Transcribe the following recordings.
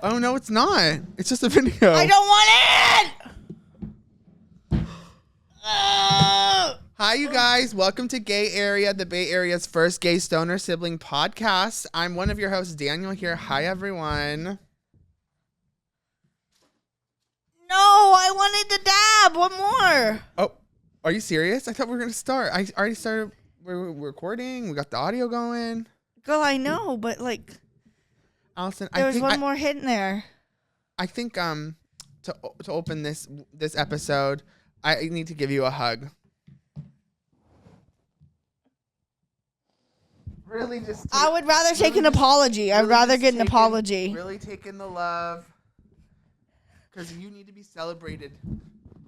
Oh, no, it's not. It's just a video. I don't want it! Hi, you guys. Welcome to Gay Area, the Bay Area's first gay stoner sibling podcast. I'm one of your hosts, Daniel, here. Hi, everyone. No, I wanted to dab. One more. Oh, are you serious? I thought we were going to start. I already started. We're recording. We got the audio going. Girl, I know, but like, Allison, there was one more hit in there. I think to open this episode, I need to give you a hug. Really, I would rather take an apology. I'd rather get an apology. Really taking the love, because you need to be celebrated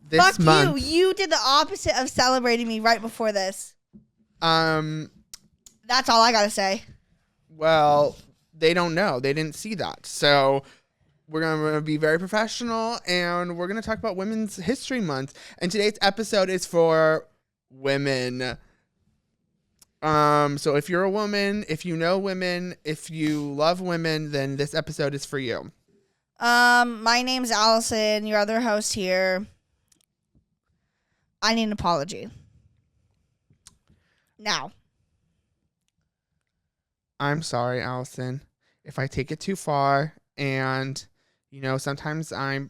this Fuck month. you did the opposite of celebrating me right before this. That's all I gotta say. Well, they don't know. They didn't see that. So we're going to be very professional, and we're going to talk about Women's History Month. And today's episode is for women. So if you're a woman, if you know women, if you love women, then this episode is for you. My name's Allison, your other host here. I need an apology. Now. I'm sorry, Allison, if I take it too far, and, you know, sometimes I'm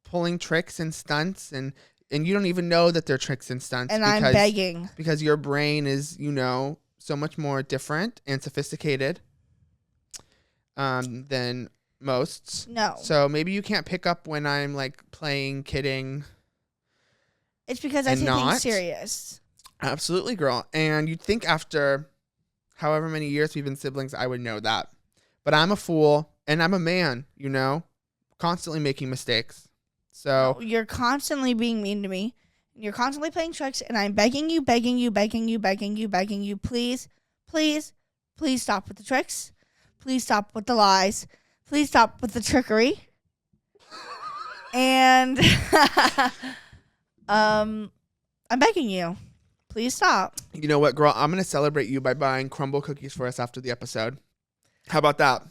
pulling tricks and stunts, and you don't even know that they're tricks and stunts. And I'm begging. Because your brain is, you know, so much more different and sophisticated than most. No. So maybe you can't pick up when I'm, like, playing, kidding. It's because I take things serious. Absolutely, girl. And you'd think after however many years we've been siblings, I would know that. But I'm a fool, and I'm a man, you know, constantly making mistakes. So you're constantly being mean to me. You're constantly playing tricks, and I'm begging you, please, please, please stop with the tricks. Please stop with the lies. Please stop with the trickery. And I'm begging you. Please stop. You know what, girl? I'm going to celebrate you by buying crumble cookies for us after the episode. How about that?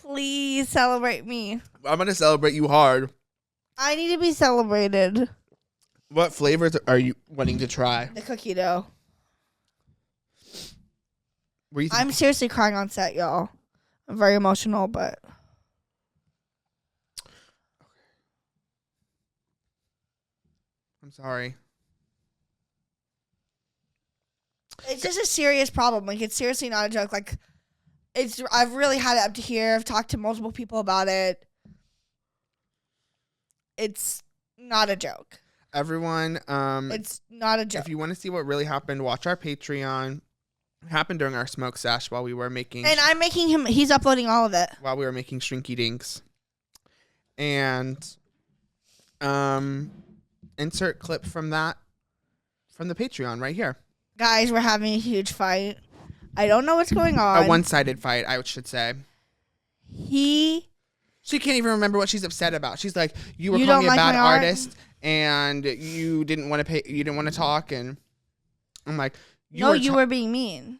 Please celebrate me. I'm going to celebrate you hard. I need to be celebrated. What flavors are you wanting to try? The cookie dough. I'm seriously crying on set, y'all. I'm very emotional, but... I'm sorry. It's just a serious problem. Like, it's seriously not a joke. Like, I've really had it up to here. I've talked to multiple people about it. It's not a joke. Everyone, it's not a joke. If you want to see what really happened, watch our Patreon. It happened during our smoke sesh while we were making... And I'm making him... He's uploading all of it. While we were making Shrinky Dinks. And, insert clip from that, from the Patreon right here. Guys, we're having a huge fight. I don't know what's going on. A one-sided fight, I should say. She can't even remember what she's upset about. She's like, you were calling me a bad artist, and you didn't want to pay. You didn't want to talk, and I'm like, you were being mean.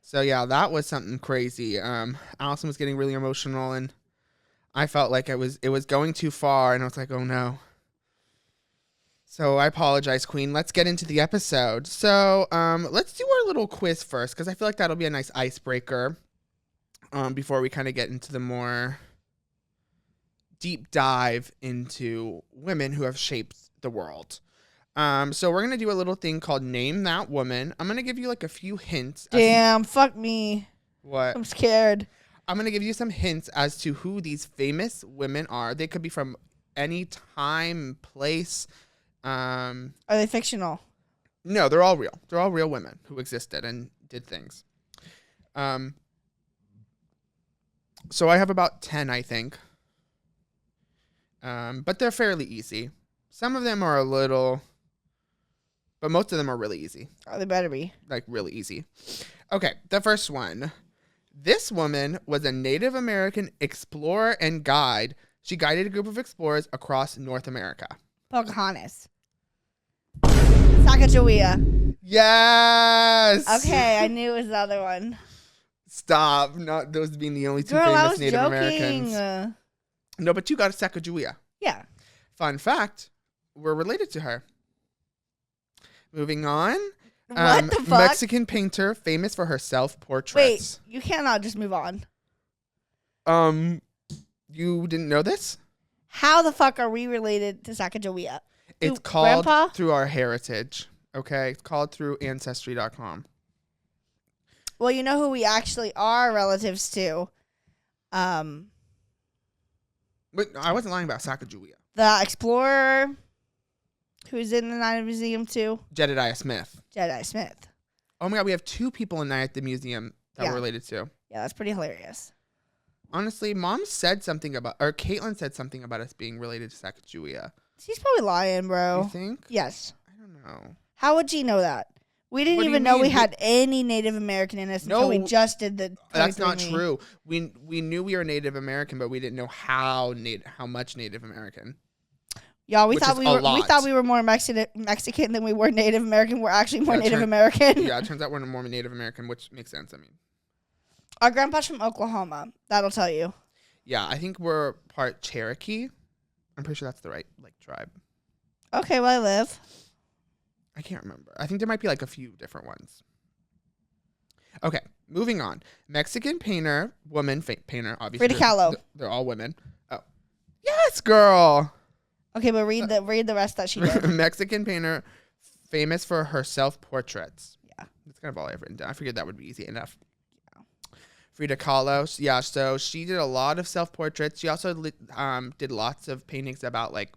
So yeah, that was something crazy. Allison was getting really emotional, and I felt like it was going too far, and I was like, oh no. So I apologize, Queen. Let's get into the episode. So let's do our little quiz first, because I feel like that'll be a nice icebreaker before we kind of get into the more deep dive into women who have shaped the world. So we're going to do a little thing called Name That Woman. I'm going to give you like a few hints. Damn, fuck me. What? I'm scared. I'm going to give you some hints as to who these famous women are. They could be from any time, place. Are they fictional? No, they're all real. They're all real women who existed and did things. So I have about 10, I think. But they're fairly easy. Some of them are a little, but most of them are really easy. Oh, they better be. Like really easy. Okay, the first one. This woman was a Native American explorer and guide. She guided a group of explorers across North America. Pocahontas. Sacagawea. Yes. Okay, I knew it was the other one. Stop. Not those being the only two Girl, I famous was Native joking. Americans. No, but you got Sacagawea. Yeah. Fun fact, we're related to her. Moving on. What the fuck? Mexican painter famous for her self-portraits. Wait, you cannot just move on. You didn't know this? How the fuck are we related to Sacagawea? It's Through called Grandpa? through our heritage. Okay, it's called through Ancestry.com. Well, you know who we actually are relatives to? But I wasn't lying about Sacagawea. The explorer who's in the Night Museum too. Jedediah Smith. Jedi Smith. Oh my God, we have two people in Night at the Museum that Yeah. we're related to. Yeah, that's pretty hilarious. Honestly, Mom said something about, or Caitlin said something about us being related to Sacagawea. She's probably lying, You bro. think? Yes. I don't know. How would she know that? We didn't What do you even know we mean? had any Native American in us until we No, just did the. That's not 23andMe. true. We knew we were Native American, but we didn't know how much Native American. Y'all, we Which thought is we a were lot. more Mexican than we were Native American. We're actually more Yeah, Native turn- American. Yeah, it turns out we're more Native American, which makes sense. I mean, Our grandpa's from Oklahoma. That'll tell you. yeah, I think we're part Cherokee. I'm pretty sure that's the right tribe. Okay, where I live. I can't remember. I think there might be like a few different ones. Okay, moving on. Mexican painter, painter, obviously. Frida Kahlo. They're all women. Oh, yes, girl. Okay, but read the rest that she did. Mexican painter, famous for her self-portraits. Yeah. That's kind of all I've written down. I figured that would be easy enough. Frida Kahlo, yeah. So she did a lot of self-portraits. She also did lots of paintings about like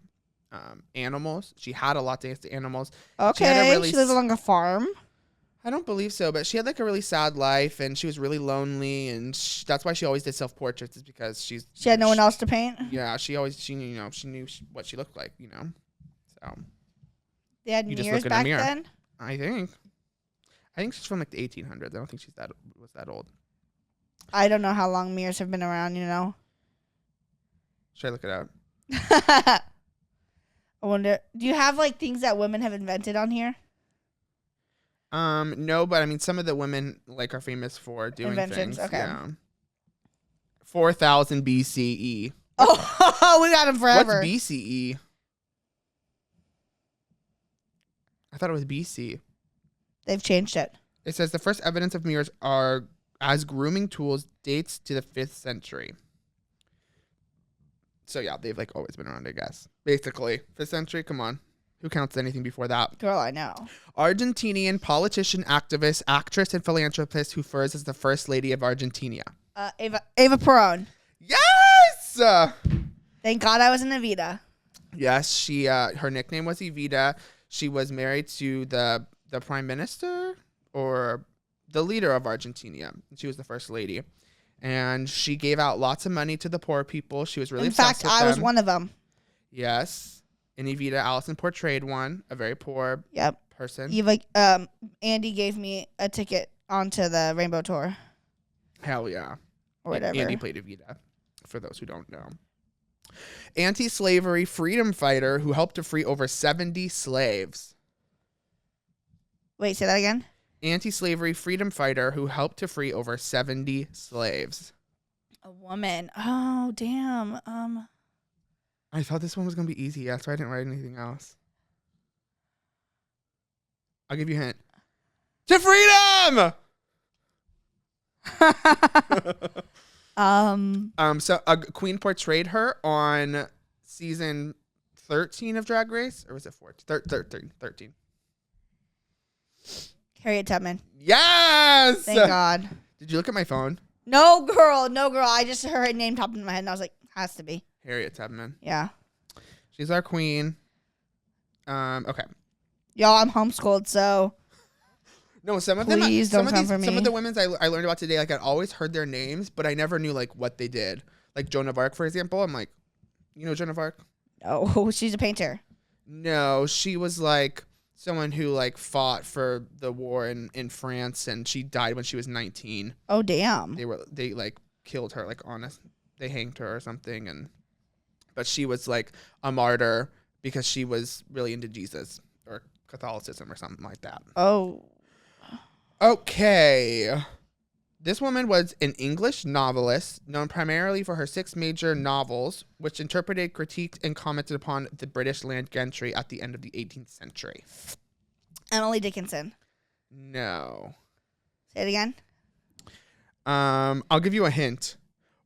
animals. She had a lot to do with animals. Okay, really she lived along a farm. I don't believe so, but she had like a really sad life, and she was really lonely, and that's why she always did self-portraits. Is because She had no one else to paint. Yeah, she knew what she looked like. So They had You just mirrors look in a back mirror. then. I think she's from like the 1800s. I don't think she's that old. I don't know how long mirrors have been around. You know. Should I look it up? I wonder. Do you have like things that women have invented on here? No, but I mean, some of the women like are famous for doing Inventions, things. okay. Yeah. 4000 BCE. Oh, we got them forever. What's BCE? I thought it was BC. They've changed it. It says the first evidence of mirrors are as grooming tools dates to the 5th century. So yeah, they've like always been around, I guess. Basically, 5th century. Come on, who counts anything before that? Girl, I know. Argentinian politician, activist, actress, and philanthropist who serves as the first lady of Argentina. Eva Perón. Yes. Thank God I was in Evita. Yes, she. Her nickname was Evita. She was married to the prime minister or the leader of Argentina. She was the first lady, and she gave out lots of money to the poor people. She was really In obsessed fact, with I was them. one of them. Yes, in Evita, Allison portrayed one, a very poor Yep. person. Andy gave me a ticket onto the Rainbow Tour Hell yeah. or whatever. Andy played Evita, for those who don't know. Anti-slavery freedom fighter who helped to free over 70 slaves. Wait, say that again. Anti-slavery freedom fighter who helped to free over 70 slaves. A woman. Oh, damn. I thought this one was going to be easy. That's why I didn't write anything else. I'll give you a hint. To freedom! So a queen portrayed her on season 13 of Drag Race, or was it 14? 13. Harriet Tubman. Yes! Thank God. Did you look at my phone? No, girl. I just heard her name popped in my head, and I was like, has to be. Harriet Tubman. Yeah. She's our queen. Okay. Y'all, I'm homeschooled, so No, some of them. Please don't come for Some me. of the women's I learned about today, like I'd always heard their names, but I never knew like what they did. Like Joan of Arc, for example. I'm like, you know Joan of Arc? no, she's a painter. No, she was like someone who like fought for the war in France, and she died when she was 19. Oh, damn. They like killed her, like they hanged her or something, but she was like a martyr because she was really into Jesus or Catholicism or something like that. Oh. Okay. This woman was an English novelist known primarily for her 6 major novels, which interpreted, critiqued, and commented upon the British land gentry at the end of the 18th century. Emily Dickinson. No. Say it again. I'll give you a hint.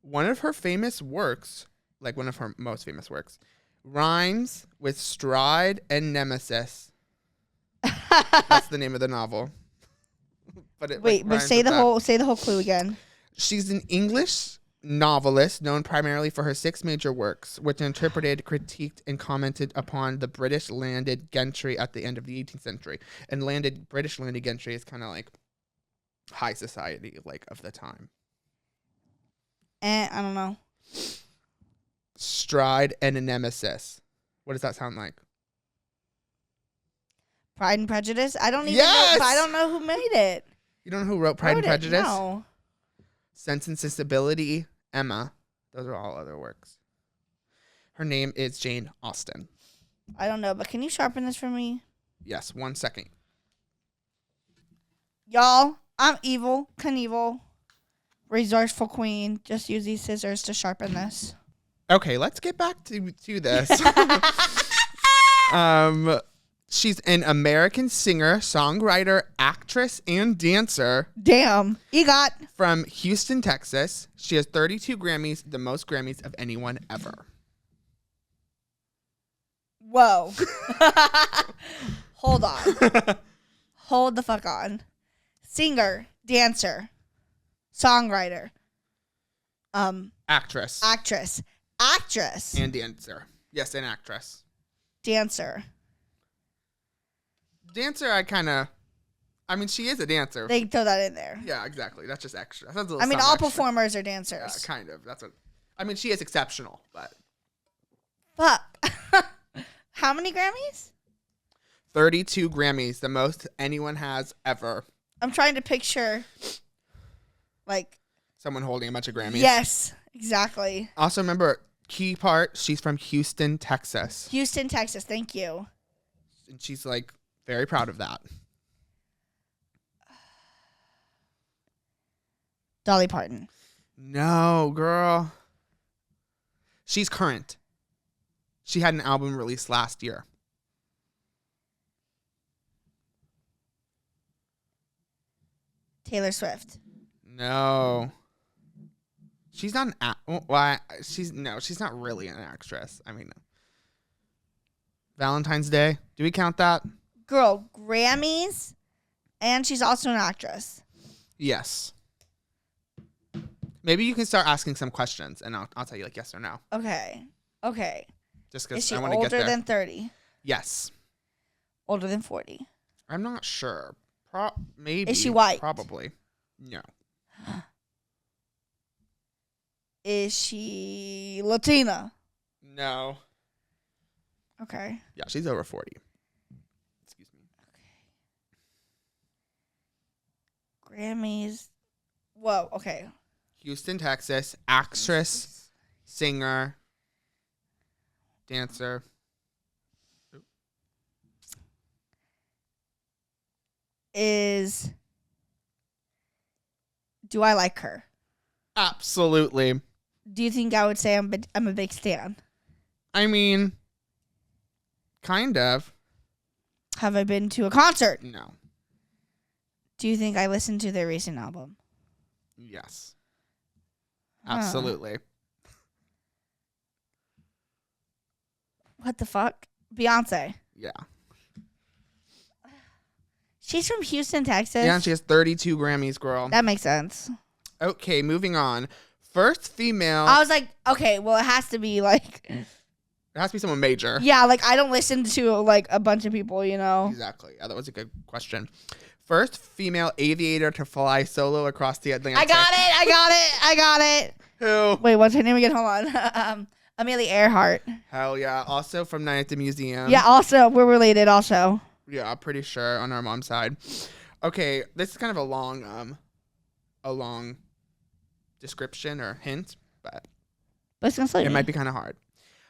One of her famous works, like one of her most famous works, rhymes with stride and nemesis. That's the name of the novel. But say the whole clue again. She's an English novelist known primarily for her 6 major works, which interpreted, critiqued, and commented upon the British landed gentry at the end of the 18th century. And British landed gentry is kind of like high society, like of the time. I don't know. Stride and a nemesis. What does that sound like? Pride and Prejudice. I don't even Yes! know. But I don't know who made it. You don't know who wrote Pride and Prejudice? No. Sense and Sensibility, Emma. Those are all other works. Her name is Jane Austen. I don't know, but can you sharpen this for me? Yes, 1 second. Y'all, I'm evil, Knievel, resourceful queen. Just use these scissors to sharpen this. Okay, let's get back to this. She's an American singer, songwriter, actress, and dancer. Damn. EGOT. From Houston, Texas. She has 32 Grammys, the most Grammys of anyone ever. Whoa. Hold on. Hold the fuck on. Singer, dancer, songwriter, Actress. actress, And dancer. Yes, an actress. dancer. Dancer, she is a dancer. They throw that in there. Yeah, exactly. That's just extra. That's I mean, all performers are dancers. Yeah, kind of. That's what. She is exceptional, but Fuck. How many Grammys? 32 Grammys, the most anyone has ever. I'm trying to picture, like. Someone holding a bunch of Grammys. Yes, exactly. Also, remember, key part, she's from Houston, Texas. Houston, Texas. Thank you. And she's, like, very proud of that. Dolly Parton. No, girl. She's current. She had an album released last year. Taylor Swift. No. She's not she's not really an actress. Valentine's Day. Do we count that? Girl, Grammys, and she's also an actress. Yes. Maybe you can start asking some questions, and I'll tell you like yes or no. Okay. Just Is because she I want to get there. older than 30? Yes. Older than 40? I'm not sure. Maybe. Is she white? Probably. No. Is she Latina? No. Okay. Yeah, she's over 40. Excuse me. Okay. Grammys. Whoa, okay. Houston, Texas. Actress, singer, dancer. Do I like her? Absolutely. Do you think I would say I'm a big stan? Kind of. Have I been to a concert? No. Do you think I listened to their recent album? Yes. Absolutely. What the fuck? Beyonce. Yeah. She's from Houston, Texas. Yeah, and she has 32 Grammys, girl. That makes sense. Okay, moving on. First female. I was like, okay, well, it has to be like. It has to be someone major. Yeah, like I don't listen to like a bunch of people, you know. Exactly. Yeah, that was a good question. First female aviator to fly solo across the Atlantic. I got it. Who? Wait, what's her name again? Hold on. Amelia Earhart. Hell yeah. Also from Night at the Museum. Yeah, also, we're related also. Yeah, I'm pretty sure on our mom's side. Okay, this is kind of a long description or hint, but it might be kind of hard.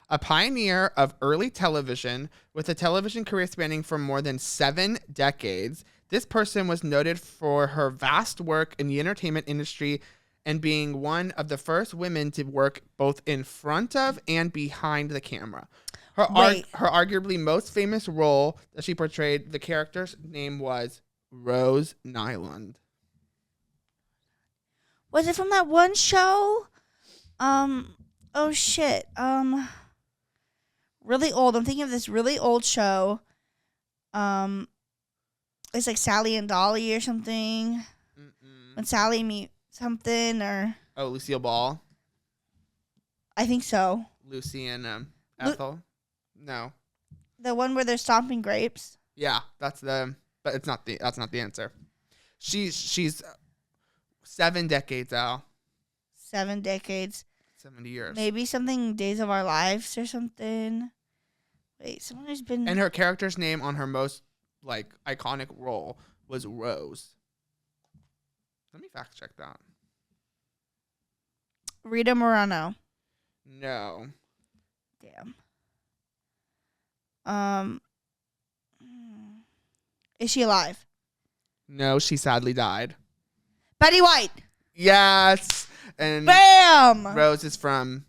A pioneer of early television with a television career spanning for more than 7 decades, This person was noted for her vast work in the entertainment industry and being one of the first women to work both in front of and behind the camera. Her arguably most famous role that she portrayed, the character's name was Rose Nyland. Was it from that one show? Oh shit. Really old. I'm thinking of this really old show. It's like Sally and Dolly or something. When Sally meet something or. Oh, Lucille Ball. I think so. Lucy and Ethel. No. The one where they're stomping grapes. Yeah, but it's not that's not the answer. She's 7 decades, Al. 7 decades. 70 years. Maybe something Days of Our Lives or something. Wait, someone who's been. And her character's name on her most iconic role was Rose. Let me fact check that. Rita Moreno. No. Damn. Is she alive? No, she sadly died. Betty White. Yes. And Bam. Rose is from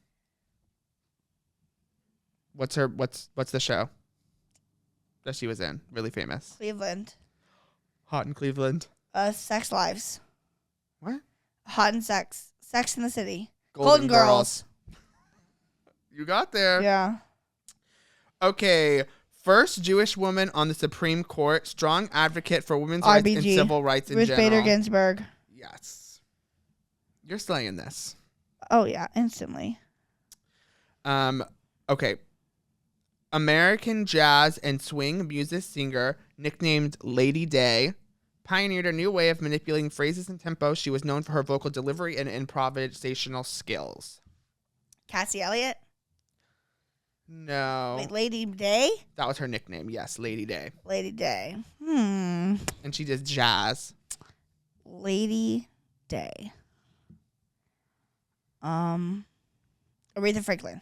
what's the show that she was in? Really famous. Cleveland. Hot in Cleveland. Sex Lives. What? Hot and Sex. Sex in the City. Golden Girls. You got there. Yeah. Okay. First Jewish woman on the Supreme Court, strong advocate for women's rights and civil rights in Ruth general. Bader Ginsburg. Yes. You're slaying this. Oh, yeah. Instantly. Okay. American jazz and swing music singer, nicknamed Lady Day, pioneered a new way of manipulating phrases and tempo. She was known for her vocal delivery and improvisational skills. Cassie Elliott? No. Wait, Lady Day? That was her nickname. Yes, Lady Day. Lady Day. And she did jazz. Lady Day. Aretha Franklin.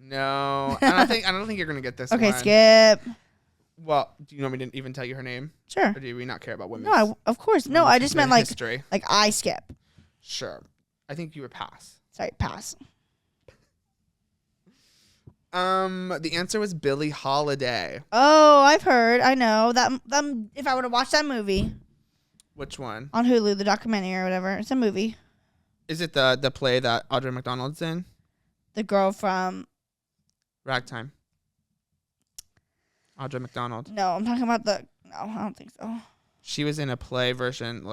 No. I don't think you're gonna get this Okay, one. skip. Well, do you want me to even tell you her name? Sure. Or do we not care about women? No, of course. No, I just meant history. like I skip. Sure. I think you would pass. Sorry, pass. The answer was Billie Holiday. Oh, I've heard. I know that. If I would have watched that movie Which one? on Hulu, the documentary or whatever, it's a movie. Is it the play that Audra McDonald's in? The girl from. Ragtime. Audra McDonald. No, I'm talking about the. No, I don't think so. She was in a play version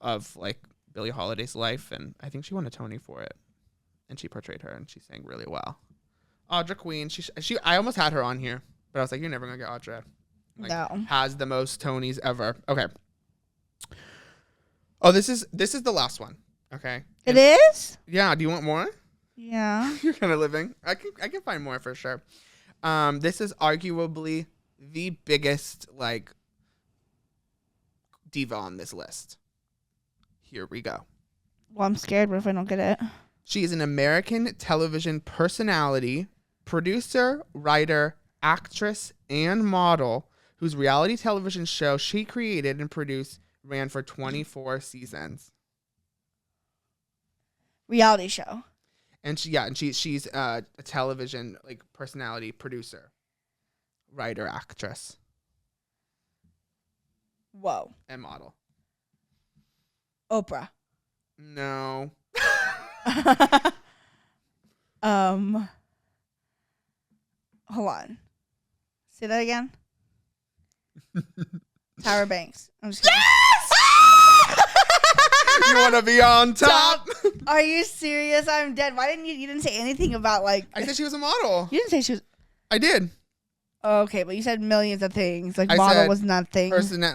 of Billie Holiday's life, and I think she won a Tony for it. And she portrayed her, and she sang really well. Audra Queen. She. I almost had her on here, but I was like, you're never gonna get Audra. No. Has the most Tonys ever. Okay. Oh, this is the last one. Okay. It is? Yeah. Do you want more? Yeah. You're kind of living. I can find more for sure. This is arguably the biggest diva on this list. Here we go. Well, I'm scared. What if I don't get it? She is an American television personality, producer, writer, actress, and model whose reality television show she created and produced ran for 24 seasons. Reality show. And she's a television personality, producer, writer, actress, Whoa. and model. Oprah. No. Hold on. Say that again. Tyra Banks. I'm just kidding. You want to be on top? Are you serious? I'm dead. Why didn't you didn't say anything about I said she was a model. You didn't say she was. I did. Okay, but you said millions of things. I Model said was nothing.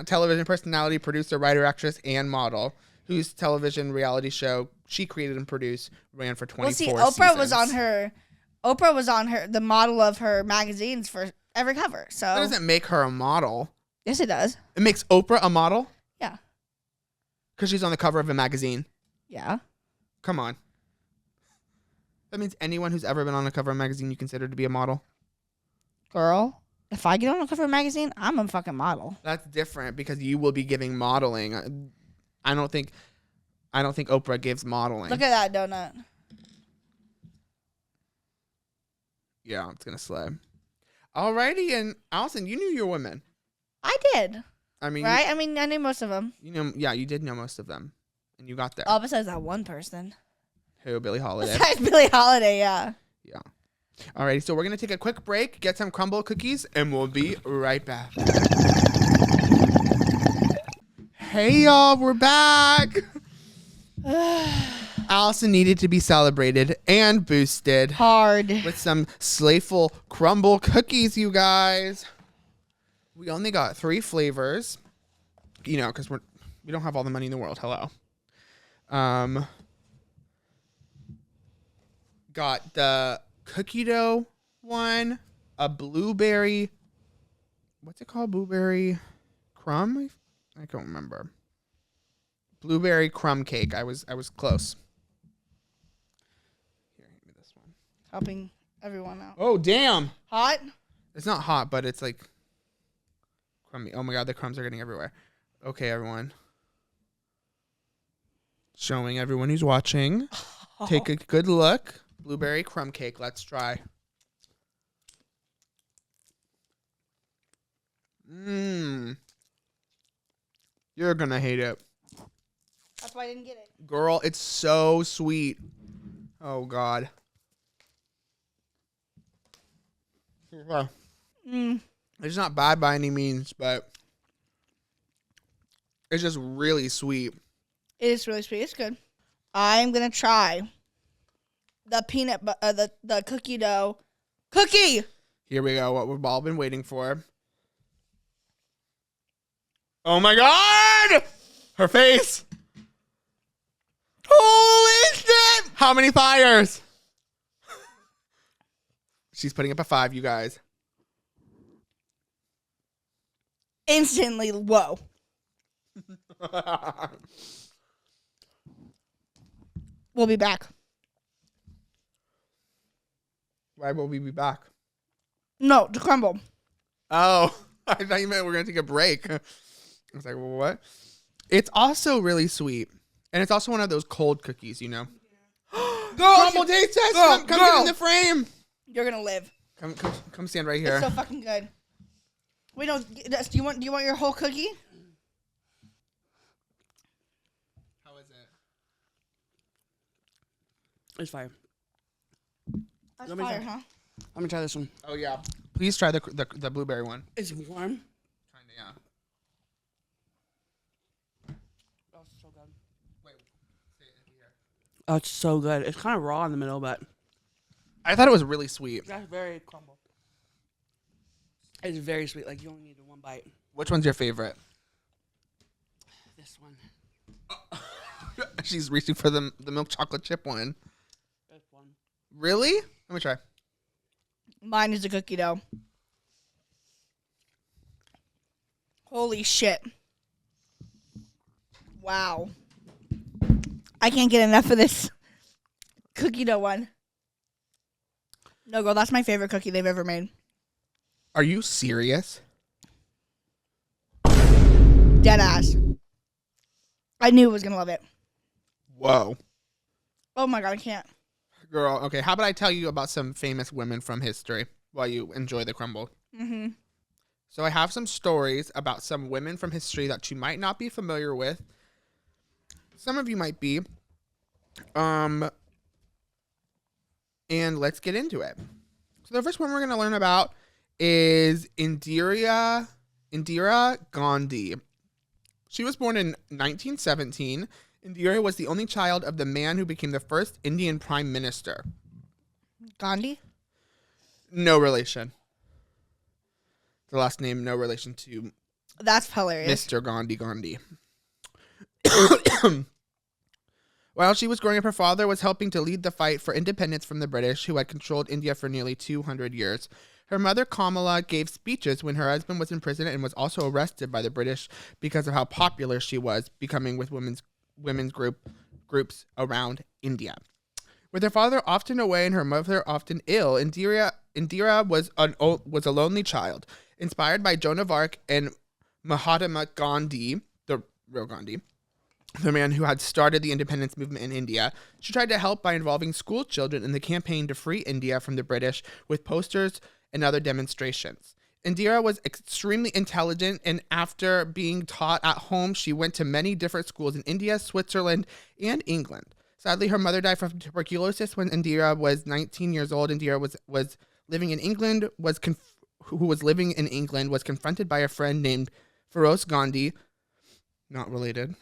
Television personality, producer, writer, actress, and model, whose television reality show she created and produced ran for 24 seasons. Oprah was on her. Oprah was on her the model of her magazines for every cover. So that doesn't make her a model. Yes, it does. It makes Oprah a model? Yeah. Because she's on the cover of a magazine. Yeah. Come on. That means anyone who's ever been on the cover of a magazine you consider to be a model? Girl. If I get on the cover of a magazine, I'm a fucking model. That's different because you will be giving modeling. I don't think Oprah gives modeling. Look at that donut. Yeah, it's gonna slay. Alrighty, and Allison, you knew your women. I did. I mean, right? I mean, I knew most of them. you know, yeah, you did know most of them, and you got there. Oh, besides that one person. Who? Billie Holiday. Besides Billie Holiday, yeah. Yeah. Alrighty, so we're gonna take a quick break, get some crumble cookies, and we'll be right back. Hey y'all, we're back. Allison needed to be celebrated and boosted Hard. with some Slayful crumble cookies, you guys. We only got 3 flavors, you know, because we don't have all the money in the world. Hello. Got the cookie dough one, a blueberry. What's it called? Blueberry crumb? I don't remember. Blueberry crumb cake. I was close. Here, give me this one. Helping everyone out. Oh damn! Hot? It's not hot, but it's like crummy. Oh my god, the crumbs are getting everywhere. Okay, everyone. Showing everyone who's watching. Take a good look. Blueberry crumb cake. Let's try. You're gonna hate it. That's why I didn't get it. Girl, it's so sweet. Oh god. It's not bad by any means, but it's just really sweet. It is really sweet. It's good. I'm gonna try the peanut the cookie dough cookie. Here we go. What we've all been waiting for. Oh my god! Her face. Holy shit! How many fires? She's putting up a 5, you guys. Instantly, whoa. We'll be back. Why will we be back? No, to crumble. Oh, I thought you meant we're going to take a break. I was like, well, what? It's also really sweet. And it's also one of those cold cookies, you know. Girl, Crumble taste test. Come get in the frame. You're gonna live. Come stand right here. It's so fucking good. Wait, no. Do you want your whole cookie? How is it? It's fire. That's Let me fire, try. huh? Let me try this one. Oh yeah. Please try the blueberry one. It's warm. Kinda, yeah. Oh, it's so good. Wait. Say it in here. Oh, it's so good. It's kind of raw in the middle, but I thought it was really sweet. that's very crumble. It's very sweet. Like, you only need one bite. Which one's your favorite? This one. She's reaching for the milk chocolate chip one. This one. Really? Let me try. Mine is a cookie dough. Holy shit. Wow. I can't get enough of this cookie dough one. No, girl, that's my favorite cookie they've ever made. Are you serious? Dead ass. I knew I was going to love it. Whoa. Oh my God, I can't. Girl, okay, how about I tell you about some famous women from history while you enjoy the crumble? Mm-hmm. So I have some stories about some women from history that you might not be familiar with. Some of you might be. And let's get into it. So the first one we're going to learn about is Indira Gandhi. She was born in 1917. Indira was the only child of the man who became the first Indian prime minister. Gandhi? No relation. The last name, no relation to That's hilarious. Mr. Gandhi. While she was growing up, her father was helping to lead the fight for independence from the British, who had controlled India for nearly 200 years. Her mother, Kamala, gave speeches when her husband was in prison and was also arrested by the British because of how popular she was becoming with women's groups around India. With her father often away and her mother often ill, Indira Indira was a lonely child. Inspired by Joan of Arc and Mahatma Gandhi, the real Gandhi, the man who had started the independence movement in India, she tried to help by involving school children in the campaign to free India from the British with posters and other demonstrations. Indira was extremely intelligent, and after being taught at home, she went to many different schools in India, Switzerland, and England. Sadly, her mother died from tuberculosis when Indira was 19 years old. Indira was living in England, was confronted by a friend named Feroz Gandhi, not related.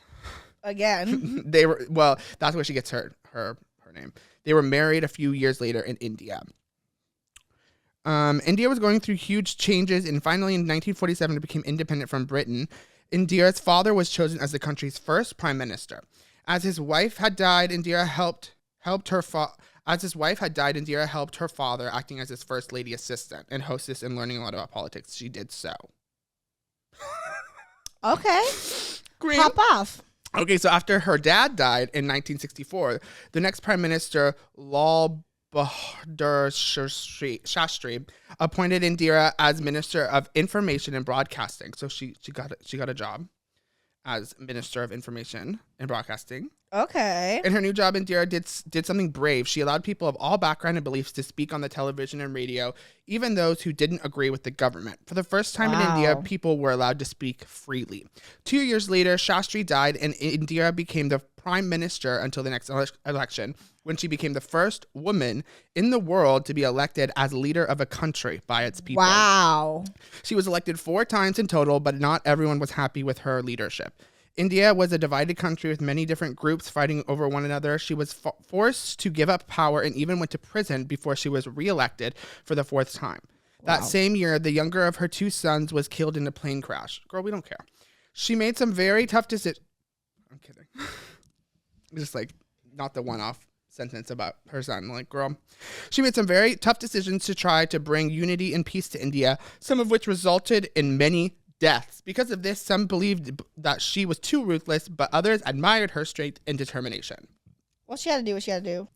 Again. That's where she gets her name. They were married a few years later in India. India was going through huge changes, and finally in 1947 it became independent from Britain. Indira's father was chosen as the country's first prime minister. As his wife had died, Indira helped her father, acting as his first lady assistant and hostess and learning a lot about politics. She did so. Okay. Green. Pop off. Okay, so after her dad died in 1964, the next prime minister, Lal Bahadur Shastri, appointed Indira as Minister of Information and Broadcasting. So she got a job as Minister of Information and Broadcasting. Okay. In her new job, Indira did something brave. She allowed people of all background and beliefs to speak on the television and radio, even those who didn't agree with the government. For the first time in India, people were allowed to speak freely. 2 years later, Shastri died, and Indira became the prime minister until the next election, when she became the first woman in the world to be elected as leader of a country by its people. Wow. She was elected 4 times in total, but not everyone was happy with her leadership. India was a divided country with many different groups fighting over one another. She was forced to give up power and even went to prison before she was reelected for the 4th time. That same year, the younger of her 2 sons was killed in a plane crash. Girl, we don't care. She made some very tough decisions. I'm kidding. Just like, not the one-off sentence about her son. Like, girl. She made some very tough decisions to try to bring unity and peace to India, some of which resulted in many deaths. Because of this, some believed that she was too ruthless, but others admired her strength and determination. Well, she had to do what she had to do.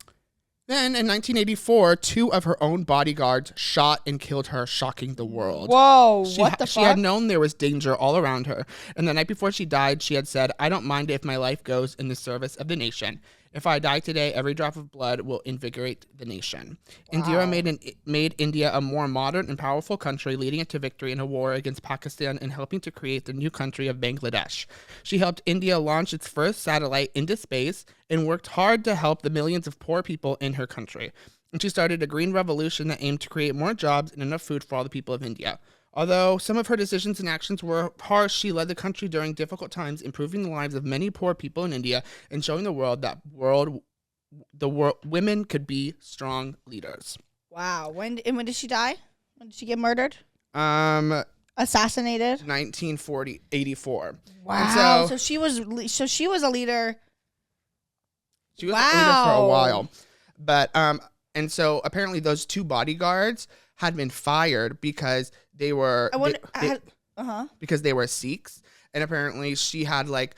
Then, in 1984, 2 of her own bodyguards shot and killed her, shocking the world. Whoa, what the fuck? She had known there was danger all around her, and the night before she died, she had said, "I don't mind if my life goes in the service of the nation. If I die today, every drop of blood will invigorate the nation." Wow. Indira made India a more modern and powerful country, leading it to victory in a war against Pakistan and helping to create the new country of Bangladesh. She helped India launch its first satellite into space and worked hard to help the millions of poor people in her country. And she started a green revolution that aimed to create more jobs and enough food for all the people of India. Although some of her decisions and actions were harsh, she led the country during difficult times, improving the lives of many poor people in India and showing the world that women could be strong leaders. Wow. When did she die? When did she get murdered? Assassinated? 1984. Wow. So she was a leader. She was a leader for a while. But and so apparently those 2 bodyguards had been fired because they were because they were Sikhs, and apparently she had like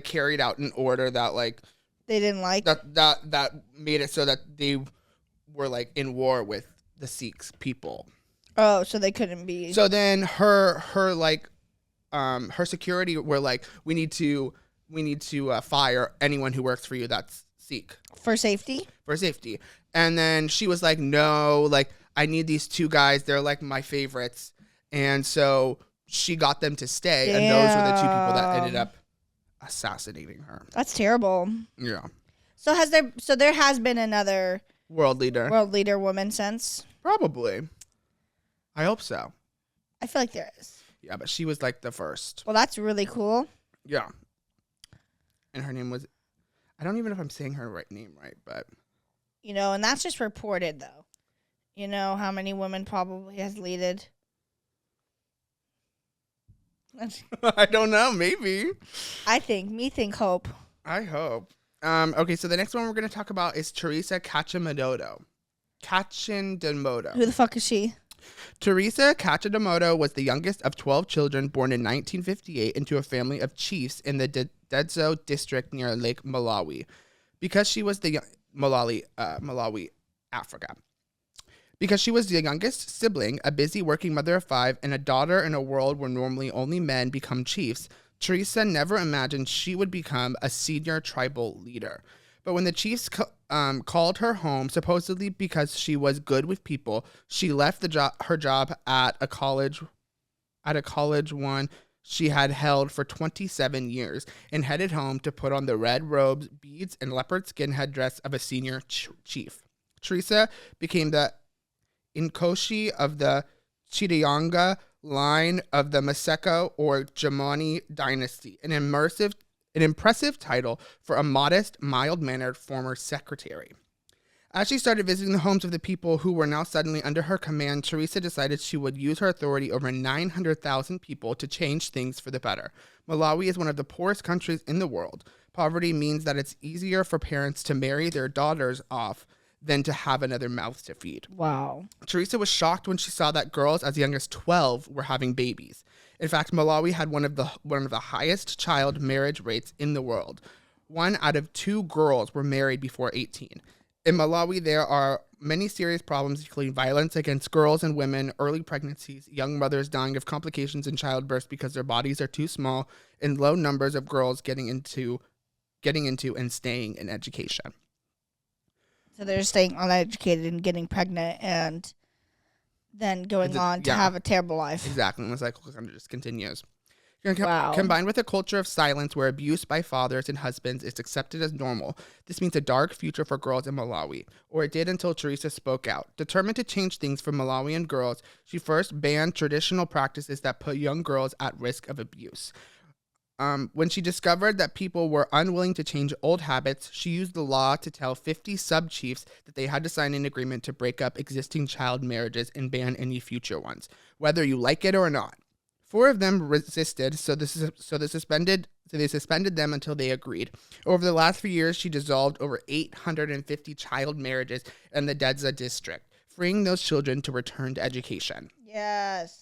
carried out an order that like they didn't like that made it so that they were like in war with the Sikhs people. Oh, so they couldn't be. So then her security were like, we need to fire anyone who works for you that's Sikh. For safety? For safety. And then she was like, no, like, I need these 2 guys. They're like my favorites. And so she got them to stay. Damn. And those were the 2 people that ended up assassinating her. That's terrible. Yeah. So there has been another world leader woman since? Probably. I hope so. I feel like there is. Yeah, but she was like the first. Well, that's really cool. Yeah. And her name was, I don't even know if I'm saying her name right, but. You know, and that's just reported, though. You know how many women probably has leaded? I don't know. Maybe. I think hope. I hope. Okay, so the next one we're going to talk about is Teresa Cacheminoto. Who the fuck is she? Teresa Cacheminoto was the youngest of 12 children born in 1958 into a family of chiefs in the Dedzo district near Lake Malawi. Because she was Malawi, Africa. Because she was the youngest sibling, a busy working mother of 5, and a daughter in a world where normally only men become chiefs, Teresa never imagined she would become a senior tribal leader. But when the chiefs called her home, supposedly because she was good with people, she left her job at a college one she had held for 27 years and headed home to put on the red robes, beads, and leopard skin headdress of a senior chief. Teresa became the Inkoshi of the Chitayanga line of the Maseko or Jomani dynasty, an impressive title for a modest, mild-mannered former secretary. As she started visiting the homes of the people who were now suddenly under her command, Teresa decided she would use her authority over 900,000 people to change things for the better. Malawi is one of the poorest countries in the world. Poverty means that it's easier for parents to marry their daughters off than to have another mouth to feed. Wow. Teresa was shocked when she saw that girls as young as 12 were having babies. In fact, Malawi had one of the highest child marriage rates in the world. 1 out of 2 girls were married before 18. In Malawi, there are many serious problems, including violence against girls and women, early pregnancies, young mothers dying of complications in childbirth because their bodies are too small, and low numbers of girls getting into and staying in education. So they're staying uneducated and getting pregnant and then going on to have a terrible life. Exactly. And the cycle kind of just continues. Wow. Combined with a culture of silence where abuse by fathers and husbands is accepted as normal, this means a dark future for girls in Malawi, or it did until Teresa spoke out. Determined to change things for Malawian girls, she first banned traditional practices that put young girls at risk of abuse. When she discovered that people were unwilling to change old habits, she used the law to tell 50 sub-chiefs that they had to sign an agreement to break up existing child marriages and ban any future ones, whether you like it or not. 4 of them resisted, so they suspended them until they agreed. Over the last few years, she dissolved over 850 child marriages in the Dedza district, freeing those children to return to education. Yes.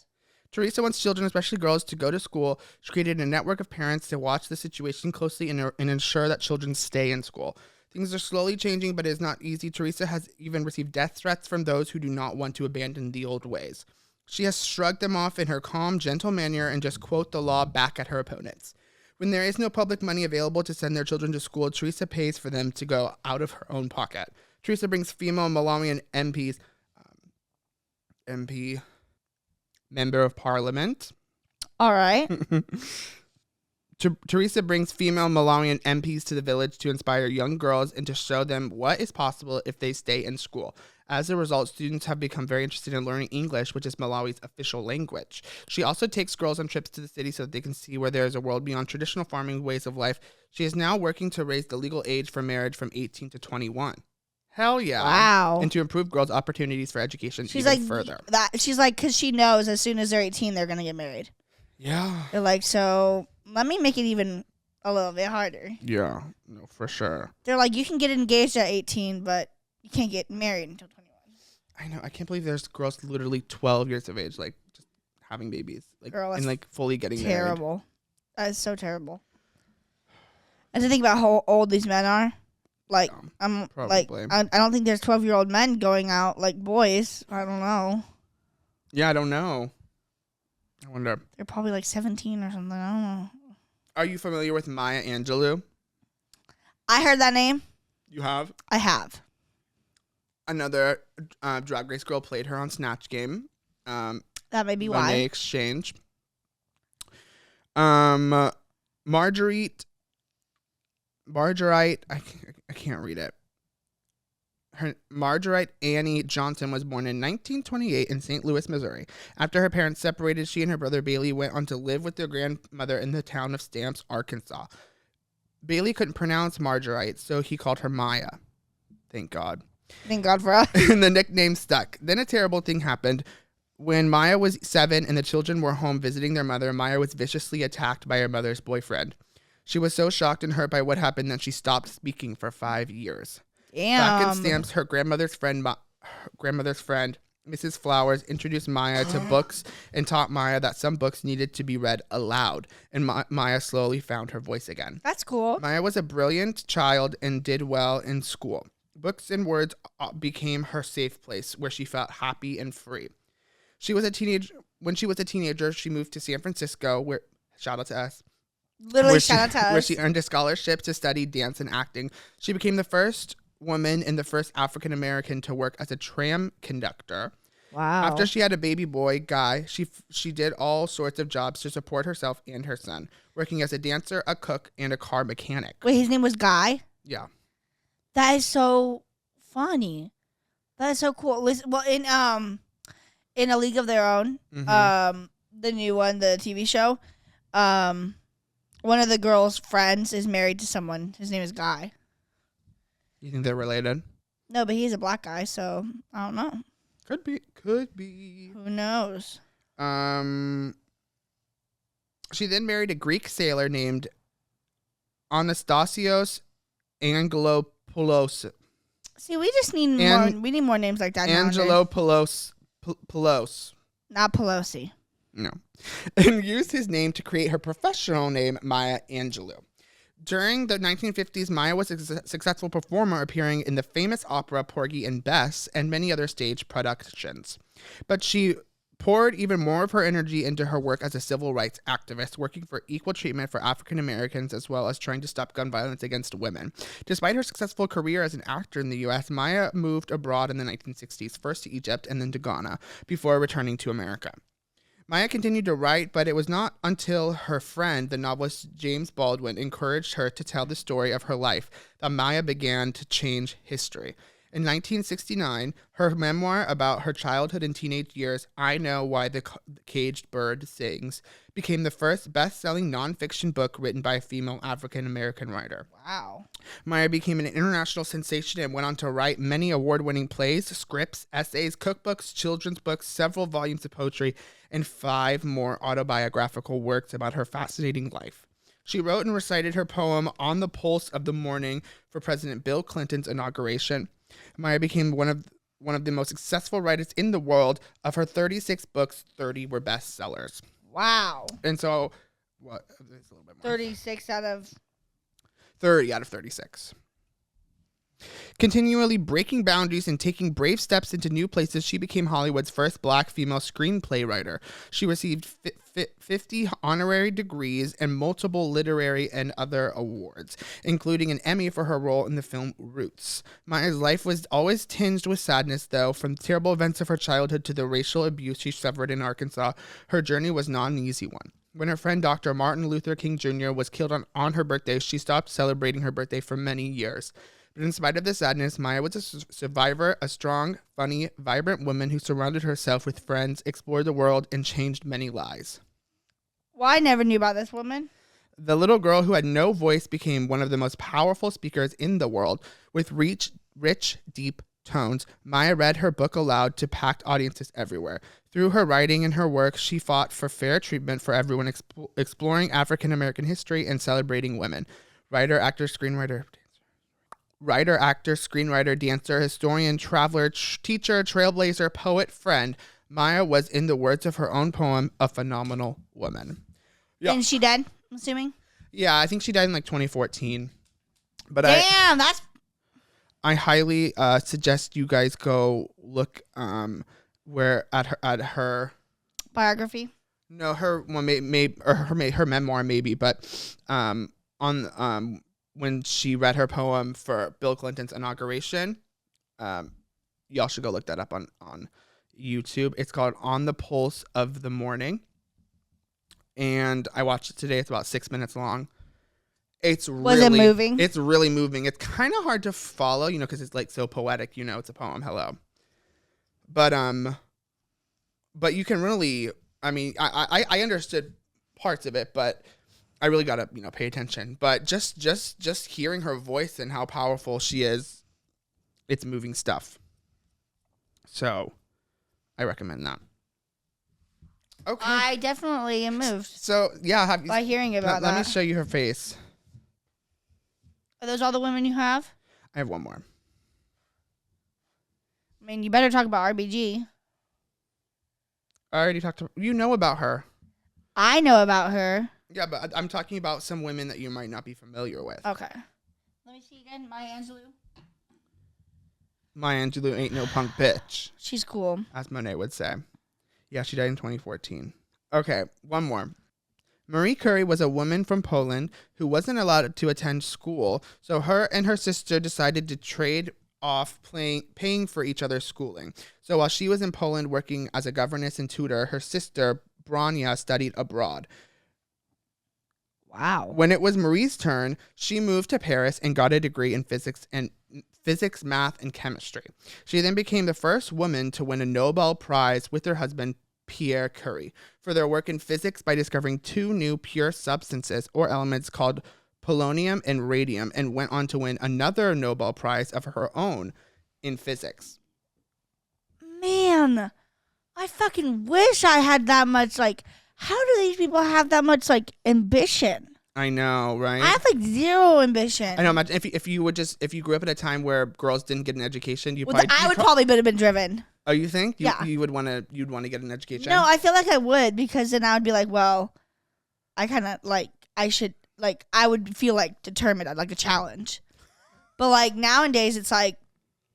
Teresa wants children, especially girls, to go to school. She created a network of parents to watch the situation closely and ensure that children stay in school. Things are slowly changing, but it is not easy. Teresa has even received death threats from those who do not want to abandon the old ways. She has shrugged them off in her calm, gentle manner and just quote the law back at her opponents. When there is no public money available to send their children to school, Teresa pays for them to go out of her own pocket. Teresa brings female Malawian MP, Member of Parliament. All right. Teresa brings female Malawian MPs to the village to inspire young girls and to show them what is possible if they stay in school. As a result, students have become very interested in learning English, which is Malawi's official language. She also takes girls on trips to the city so that they can see where there is a world beyond traditional farming ways of life. She is now working to raise the legal age for marriage from 18 to 21. Hell yeah. Wow. And to improve girls' opportunities for education further. She's like, because she knows as soon as they're 18, they're going to get married. Yeah. They're like, so let me make it even a little bit harder. Yeah. No, for sure. They're like, you can get engaged at 18, but you can't get married until 21. I know. I can't believe there's girls literally 12 years of age, like, just having babies. Like, Girl, and, like, fully getting married. Terrible. That is so terrible. And to think about how old these men are. Like, yeah, probably. I don't think there's 12-year-old men going out like boys. I don't know. Yeah, I don't know. I wonder. They're probably like 17 or something. I don't know. Are you familiar with Maya Angelou? I heard that name. You have? I have. Another Drag Race girl played her on Snatch Game. That may be Monet why. Exchange. Marguerite, I can't read it. Marguerite Annie Johnson was born in 1928 in St. Louis, Missouri. After her parents separated, she and her brother Bailey went on to live with their grandmother in the town of Stamps, Arkansas. Bailey couldn't pronounce Marguerite, so he called her Maya. Thank God. Thank God for us. And the nickname stuck. Then a terrible thing happened. When Maya was 7 and the children were home visiting their mother, Maya was viciously attacked by her mother's boyfriend. She was so shocked and hurt by what happened that she stopped speaking for 5 years. Damn. Back in Stamps, her grandmother's friend, Mrs. Flowers, introduced Maya to books and taught Maya that some books needed to be read aloud, and Maya slowly found her voice again. That's cool. Maya was a brilliant child and did well in school. Books and words became her safe place where she felt happy and free. When she was a teenager, she moved to San Francisco, where shout out to us, Literally, shout out to us. where she earned a scholarship to study dance and acting. She became the first woman and the first African American to work as a tram conductor. Wow. After she had a baby boy, Guy, she did all sorts of jobs to support herself and her son, working as a dancer, a cook, and a car mechanic. Wait, his name was Guy? Yeah. That is so funny. That is so cool. Listen, well, in A League of Their Own, the new one, the TV show, one of the girl's friends is married to someone. His name is Guy. You think they're related? No, but he's a black guy, so I don't know. Could be. Who knows? She then married a Greek sailor named Anastasios Angelopoulos. See, we just need more. We need more names like that. Angelopoulos. Not Pelosi. No. And used his name to create her professional name, Maya Angelou. During the 1950s, Maya was a successful performer appearing in the famous opera Porgy and Bess and many other stage productions. But she poured even more of her energy into her work as a civil rights activist, working for equal treatment for African Americans as well as trying to stop gun violence against women. Despite her successful career as an actor in the U.S., Maya moved abroad in the 1960s, first to Egypt and then to Ghana, before returning to America. Maya continued to write, but it was not until her friend, the novelist James Baldwin, encouraged her to tell the story of her life that Maya began to change history. In 1969, her memoir about her childhood and teenage years, I Know Why the Caged Bird Sings, became the first best-selling nonfiction book written by a female African-American writer. Wow. Maya became an international sensation and went on to write many award-winning plays, scripts, essays, cookbooks, children's books, several volumes of poetry, and 5 more autobiographical works about her fascinating life. She wrote and recited her poem On the Pulse of the Morning for President Bill Clinton's inauguration. Maya became one of the most successful writers in the world. Of her 36 books, 30 were bestsellers. Wow. And so, what? There's a little bit more. 36 out of 30 out of 36. Continually breaking boundaries and taking brave steps into new places, she became Hollywood's first black female screenplay writer. She received 50 honorary degrees and multiple literary and other awards, including an Emmy for her role in the film Roots. Maya's life was always tinged with sadness, though. From the terrible events of her childhood to the racial abuse she suffered in Arkansas, her journey was not an easy one. When her friend Dr. Martin Luther King Jr. was killed on her birthday, she stopped celebrating her birthday for many years. But in spite of the sadness, Maya was a survivor, a strong, funny, vibrant woman who surrounded herself with friends, explored the world, and changed many lives. Well, I never knew about this woman. The little girl who had no voice became one of the most powerful speakers in the world. With rich, deep tones, Maya read her book aloud to packed audiences everywhere. Through her writing and her work, she fought for fair treatment for everyone, exploring African American history and celebrating women. Writer, actor, screenwriter, dancer, historian, traveler, teacher, trailblazer, poet, friend, Maya was, in the words of her own poem, a phenomenal woman. Yeah. And she dead, I'm assuming? Yeah, I think she died in like 2014. But damn, that's... I highly suggest you guys go look at her biography. No, her her memoir maybe, but on when she read her poem for Bill Clinton's inauguration, y'all should go look that up on YouTube. It's called On the Pulse of the Morning, and I watched it today. It's about 6 minutes long. Was it moving? It's really moving. It's kind of hard to follow, because it's like so poetic. It's a poem. Hello, but you can really. I mean, I understood parts of it, but I really gotta pay attention. But just hearing her voice and how powerful she is, it's moving stuff. So, I recommend that. Okay. I definitely am moved. So yeah, by hearing about that. Let me show you her face. Are those all the women you have? I have one more. I mean, you better talk about RBG. I already talked to you. Know about her. I know about her. Yeah, but I'm talking about some women that you might not be familiar with. Okay. Let me see again. Maya Angelou. Maya Angelou ain't no punk bitch, She's cool. as Monet would say. Yeah, she died in 2014. Okay, one more. Marie Curie was a woman from Poland who wasn't allowed to attend school, so her and her sister decided to trade off paying for each other's schooling. So while she was in Poland working as a governess and tutor, her sister, Branya, studied abroad. Wow. When it was Marie's turn, she moved to Paris and got a degree in physics, math, and chemistry. She then became the first woman to win a Nobel Prize with her husband, Pierre Curie, for their work in physics by discovering two new pure substances or elements called polonium and radium, and went on to win another Nobel Prize of her own in physics. Man, I fucking wish I had that much, like, how do these people have that much, like, ambition? I know, right? I have, like, zero ambition. I know. Imagine if you grew up at a time where girls didn't get an education, I would probably have been driven. Oh, you think? Yeah. You'd want to get an education? No, I feel like I would, because then I would be like, well, I kind of, like, I should, like, I would feel, like, determined. I'd like a challenge. But, like, nowadays, it's like,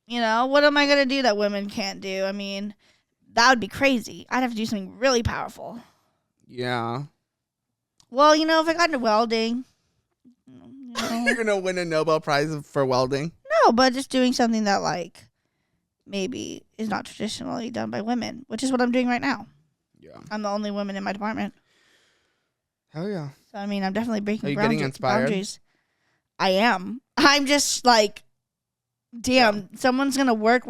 you know, what am I going to do that women can't do? I mean, that would be crazy. I'd have to do something really powerful. Yeah. Well, you know, if I got into welding, You're going to win a Nobel Prize for welding? no, but just doing something that, like, maybe is not traditionally done by women, which is what I'm doing right now. Yeah. I'm the only woman in my department. Hell yeah. So, I mean, I'm definitely breaking Are you getting inspired? boundaries. I am. I'm just like, damn, someone's going to work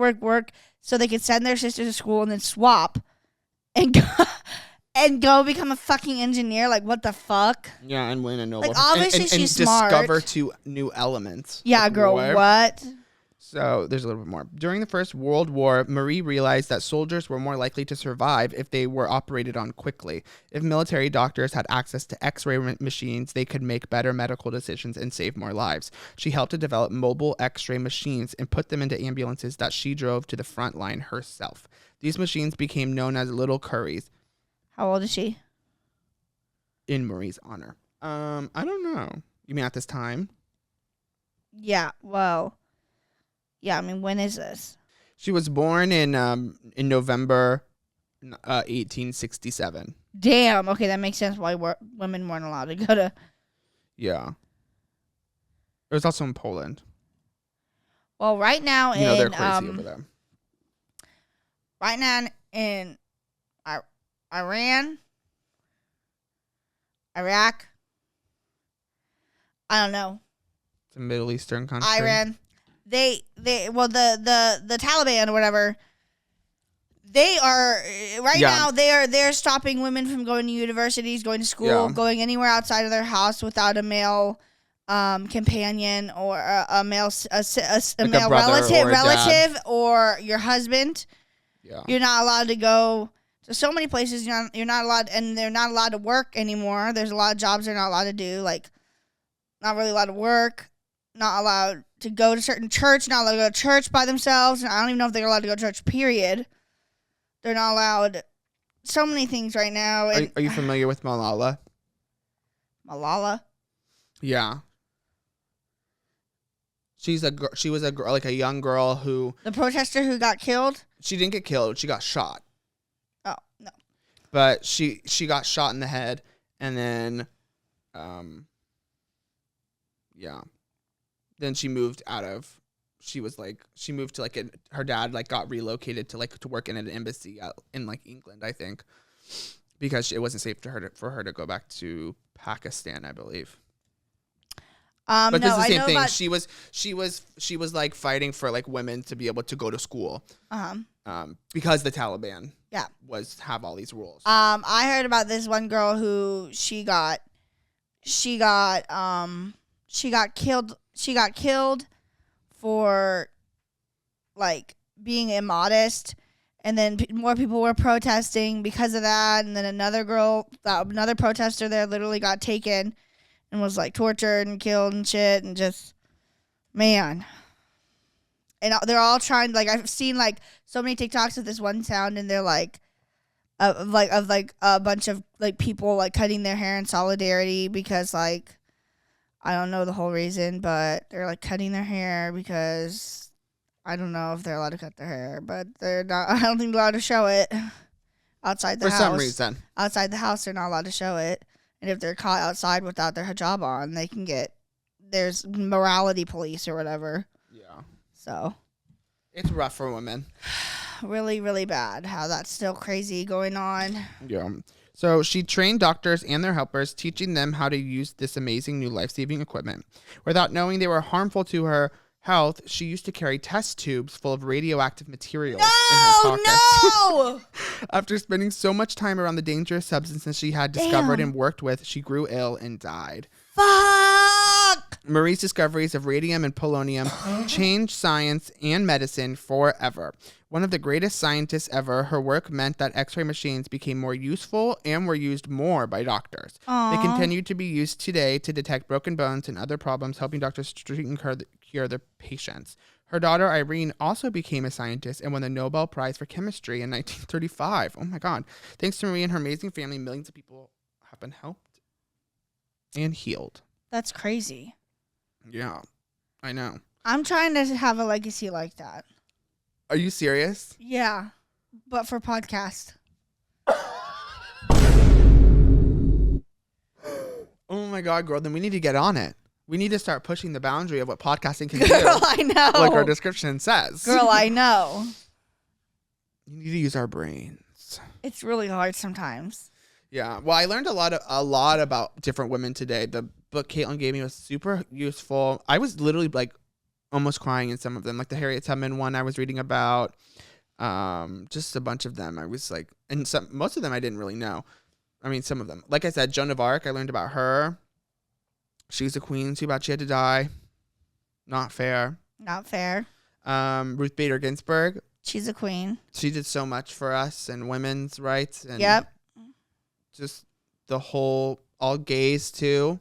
so they can send their sisters to school and then swap and go, and go become a fucking engineer. Like, what the fuck? Yeah, and win a Nobel Like, obviously and she's smart. discover two new elements. Yeah, Like, girl, what? So there's a little bit more. During the First World War, Marie realized that soldiers were more likely to survive if they were operated on quickly. If military doctors had access to X-ray machines, they could make better medical decisions and save more lives. She helped to develop mobile X-ray machines and put them into ambulances that she drove to the front line herself. These machines became known as Little Curies. How old is she? In Marie's honor. I don't know. You mean at this time? Yeah, well, yeah, I mean, when is this? She was born in November 1867. Damn, okay, that makes sense why women weren't allowed to go to. Yeah. It was also in Poland. Well, right now You know, in they're crazy over there. right now in Iran, Iraq, I don't know. It's a Middle Eastern country. Iran. The Taliban or whatever. They are now. They're stopping women from going to universities, going to school, going anywhere outside of their house without a male companion or a male male relative or your husband. Yeah. You're not allowed to go to so many places. You're not allowed, and they're not allowed to work anymore. There's a lot of jobs they're not allowed to do, like not really allowed to work, not allowed to go to certain church, not allowed to go to church by themselves. And I don't even know if they're allowed to go to church, period. They're not allowed so many things right now. And Are you familiar with Malala? Malala? Yeah. She was a girl, like a young girl who... The protester who got killed? She didn't get killed. She got shot. Oh, no. But she got shot in the head, and then... yeah. Then she moved she moved to her dad got relocated to work in an embassy in England, I think, because it wasn't safe for her to go back to Pakistan, I believe. But this is the same thing. She was fighting for fighting to be able to go to school. Because the Taliban have all these rules. I heard about this one girl who she got killed. She got killed for being immodest, and then more people were protesting because of that. And then another protester there literally got taken and was tortured and killed and shit, and just, man. And they're all trying, I've seen so many TikToks of this one sound, and they're of a bunch of people cutting their hair in solidarity because I don't know the whole reason, but they're cutting their hair because I don't know if they're allowed to cut their hair, but they're not. I don't think they're allowed to show it outside the For house. some reason. Outside the house, they're not allowed to show it. And if they're caught outside without their hijab on, they can get. There's morality police or whatever. Yeah. So It's rough for women. really, really bad how that's still crazy going on. Yeah. So she trained doctors and their helpers, teaching them how to use this amazing new life-saving equipment. Without knowing they were harmful to her health, she used to carry test tubes full of radioactive materials in her pockets. No! After spending so much time around the dangerous substances she had discovered and worked with, she grew ill and died. Fuck! Marie's discoveries of radium and polonium changed science and medicine forever. One of the greatest scientists ever, her work meant that X-ray machines became more useful and were used more by doctors. They continue to be used today to detect broken bones and other problems, helping doctors treat and cure their patients. Her daughter Irene also became a scientist and won the Nobel Prize for Chemistry in 1935. Oh my God. Thanks to Marie and her amazing family, millions of people have been helped and healed. That's crazy. Yeah, I know. I'm trying to have a legacy like that. Are you serious? Yeah, but for podcast. Oh my God, girl. Then we need to get on it. We need to start pushing the boundary of what podcasting can Girl, do. I know. Like our description says. Girl, I know. You need to use our brains. It's really hard sometimes. Yeah. Well, I learned a lot about different women today. The book Caitlin gave me was super useful. I was literally like almost crying in some of them, like the Harriet Tubman one I was reading about. Just a bunch of them. I was like, and most of them I didn't really know. I mean, some of them. Like I said, Joan of Arc. I learned about her. She's a queen. Too bad she had to die. Not fair. Not fair. Ruth Bader Ginsburg. She's a queen. She did so much for us and women's rights and Yep. just the whole, all gays too.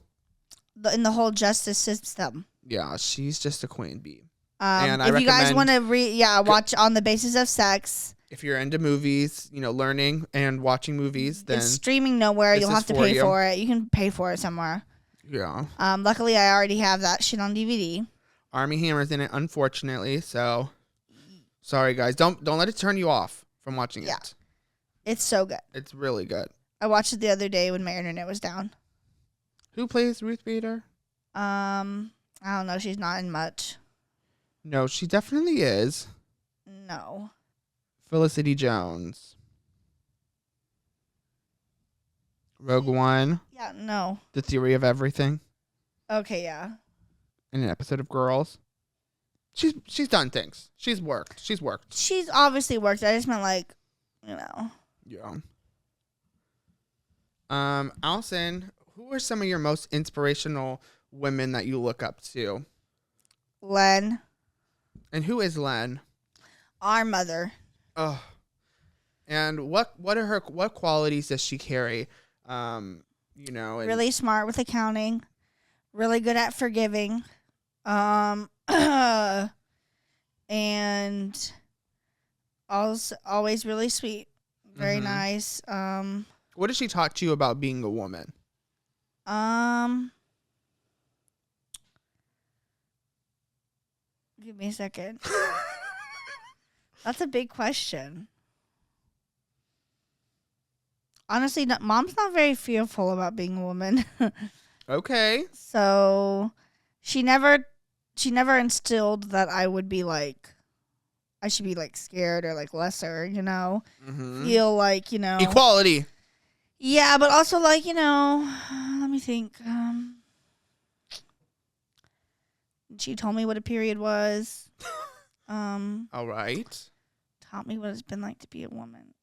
In the whole justice system. Yeah, she's just a queen bee. And I if you guys recommend- want to watch On the Basis of Sex. If you're into movies, learning and watching movies, then It's streaming nowhere. this You'll is have to for pay you. for it. You can pay for it somewhere. yeah. Luckily, I already have that shit on DVD. Army Hammer's in it, unfortunately. So sorry, guys. Don't let it turn you off from watching Yeah. it. It's so good. It's really good. I watched it the other day when my internet was down. Who plays Ruth Bader? I don't know. She's not in much. No, she definitely is. No. Felicity Jones. Rogue One. Yeah, no. The Theory of Everything. Okay, yeah. In an episode of Girls. She's done things. She's worked. She's obviously worked. I just meant Yeah. Allison, who are some of your most inspirational women that you look up to? Len, And who is Len? our mother. Oh. And what qualities does she carry? And Really smart with accounting. Really good at forgiving. And also always really sweet. Very Mhm. nice. What does she talk to you about being a woman? Give me a second. That's a big question. Honestly, Mom's not very fearful about being a woman. Okay. So she never instilled that I would be like, I should be like scared or like lesser, Mm-hmm. feel like, Equality. yeah, but also like, let me think. She told me what a period was. All right. Taught me what it's been like to be a woman.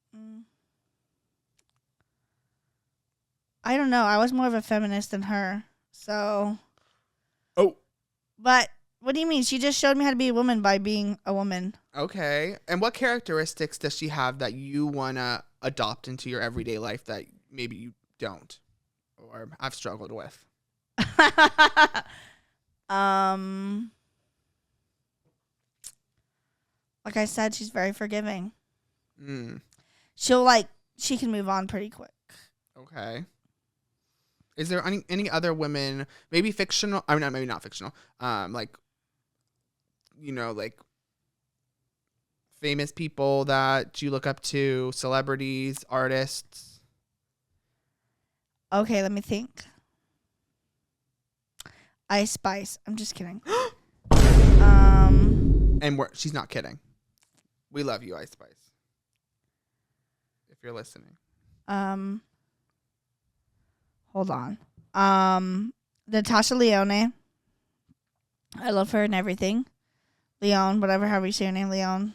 I don't know. I was more of a feminist than her. So. Oh. But what do you mean? She just showed me how to be a woman by being a woman. Okay. And what characteristics does she have that you want to adopt into your everyday life that maybe you don't or I've struggled with? Like I said, she's very forgiving. She can move on pretty quick. Okay. Is there any other women, maybe fictional? I mean, maybe not fictional. Like famous people that you look up to, celebrities, artists. Okay, let me think. Ice Spice. I'm just kidding. And she's not kidding. We love you, Ice Spice. If you're listening. Hold on. Natasha Leone. I love her and everything. Leon, whatever, however you say her name, Leon.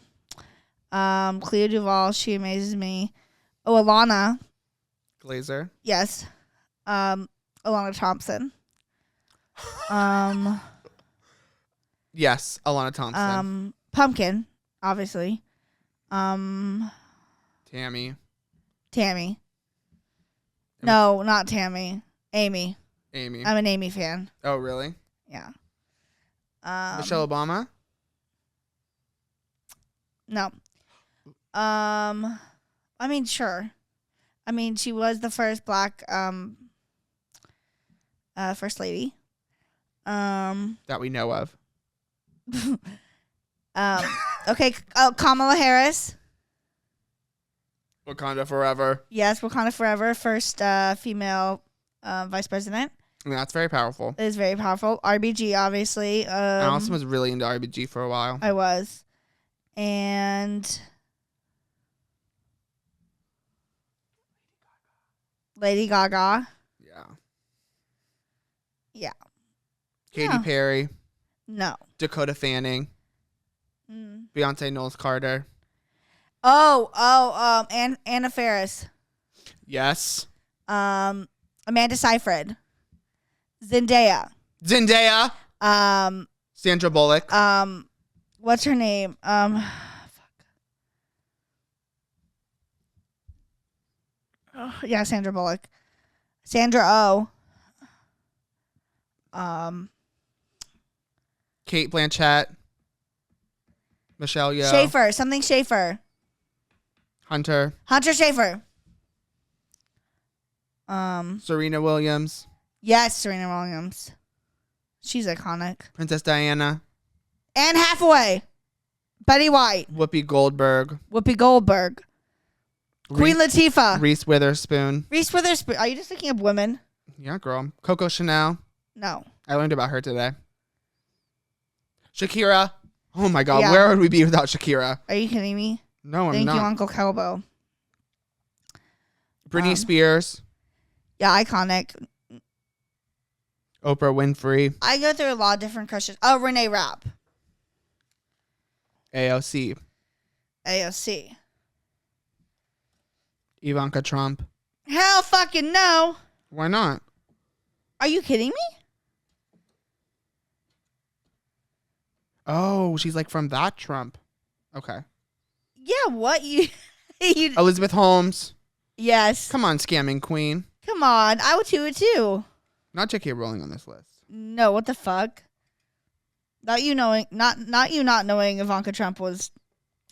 Clea Duvall, she amazes me. Oh, Alana. Glazer. Yes. Alana Thompson. Yes, Alana Thompson. Pumpkin, obviously. Tammy. No, not Tammy. Amy. Amy. I'm an Amy fan. Oh, really? Yeah. Michelle Obama? No. I mean, sure. I mean, she was the first black first lady. That we know of. Okay. Kamala Harris. Wakanda Forever. Yes, Wakanda Forever. First female vice president. I mean, that's very powerful. It is very powerful. RBG, obviously. Allison was really into RBG for a while. I was. And Lady Gaga. Yeah. Yeah. Katy Yeah. Perry. No. Dakota Fanning. Beyonce Knowles Carter. Anna Faris. Yes. Amanda Seyfried. Zendaya. Sandra Bullock. What's her name? Fuck. Oh, yeah, Sandra Bullock. Sandra Oh. Kate Blanchett. Michelle Yeoh. Schaefer. Something Schaefer. Hunter. Schaefer. Serena Williams. Yes, Serena Williams. She's iconic. Princess Diana. Anne Hathaway. Betty White. Whoopi Goldberg. Whoopi Goldberg. Queen Latifah. Reese Witherspoon. Reese Witherspoon. Are you just thinking of women? Yeah, girl. Coco Chanel. No. I learned about her today. Shakira. Oh my God. Yeah. Where would we be without Shakira? Are you kidding me? No, I'm Thank not. you, Uncle Kelbo. Britney Spears. Yeah, iconic. Oprah Winfrey. I go through a lot of different crushes. Oh, Renee Rapp. AOC. AOC. Ivanka Trump. Hell fucking no. Why not? Are you kidding me? Oh, she's like from that Trump. Okay. Yeah, what? You Elizabeth Holmes. Yes. Come on, scamming queen. Come on. I would do it too. Not J.K. Rowling on this list. No, what the fuck? Not you knowing not knowing Ivanka Trump was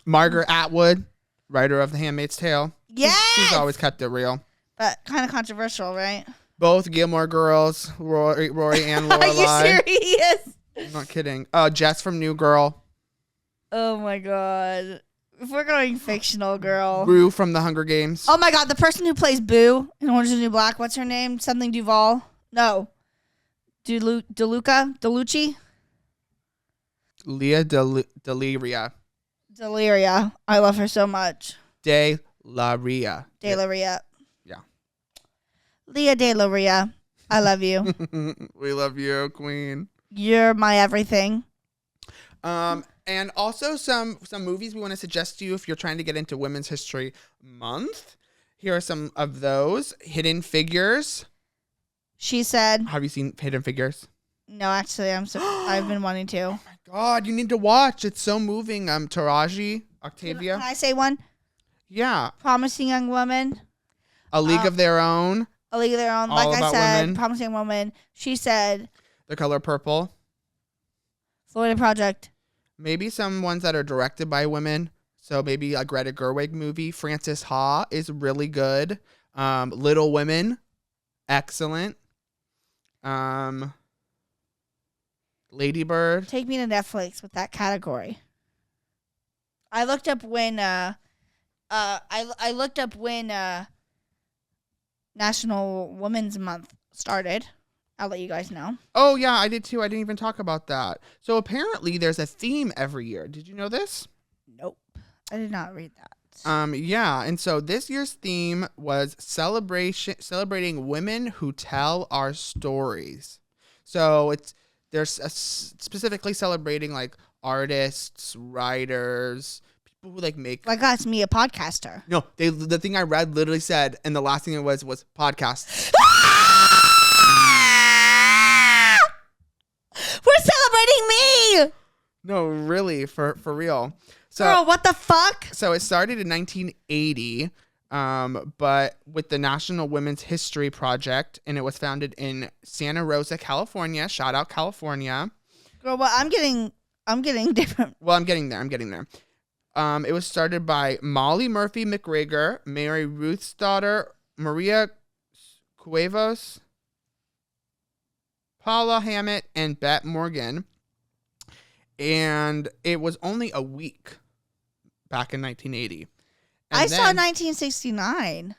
Margaret Atwood, writer of The Handmaid's Tale. Yes. She's always kept it real. But kind of controversial, right? Both Gilmore Girls, Rory and Are you Lorelai. serious? I'm not kidding. Jess from New Girl. Oh my god. If we're going fictional, girl. Rue from The Hunger Games. Oh my god, the person who plays Boo in Orange is the New Black, what's her name? Something Duvall? No. DeLucci? Leah Deliria. Deliria. I love her so much. De La Ria. Delaria. Yeah. Leah Delaria. I love you. We love you, queen. You're my everything. And also some movies we want to suggest to you if you're trying to get into Women's History Month. Here are some of those. Hidden Figures. She said. Have you seen Hidden Figures? No, actually, I've been wanting to. Oh my God, you need to watch. It's so moving. Taraji, Octavia. Can I say one? Yeah. Promising Young Woman. A League of Their Own. A League of Their Own. All Like I About said, Women. Promising Young Woman. She said. The Color Purple. Florida Project. Maybe some ones that are directed by women. So maybe a Greta Gerwig movie. Frances Ha is really good. Little Women. Excellent. Lady Bird. Take me to Netflix with that category. I looked up when I looked up when National Women's Month started. I'll let you guys know. Oh, yeah, I did too. I didn't even talk about that. So apparently there's a theme every year. Did you know this? Nope. I did not read that. Yeah, and so this year's theme was celebrating women who tell our stories. So they're specifically celebrating like artists, writers, people who like make Like us, me, a podcaster. No, the thing I read literally said, and the last thing it was podcasts. We're celebrating me! No, really, for real. So, Girl, what the fuck? So it started in 1980, but with the National Women's History Project, and it was founded in Santa Rosa, California. Shout out California. Girl, well, I'm getting different. Well, I'm getting there. It was started by Molly Murphy McGregor, Mary Ruth's daughter, Maria Cuevas, Paula Hammett, and Bette Morgan. And it was only a week back in 1980. And I saw 1969.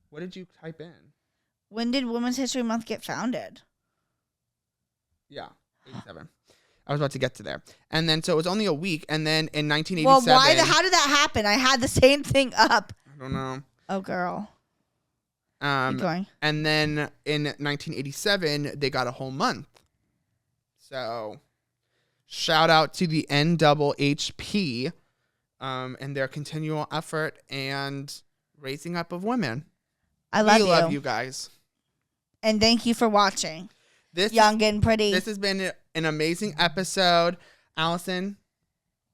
What did you type in? When did Women's History Month get founded? Yeah, 87. I was about to get to there. And then, so it was only a week. And then in 1987. Well, how did that happen? I had the same thing up. I don't know. Oh, girl. Keep going. And then in 1987, they got a whole month. So, shout out to the NAAHP and their continual effort and raising up of women. I love you. We love you guys. And thank you for watching. This Young and Pretty. This has been an amazing episode. Allison,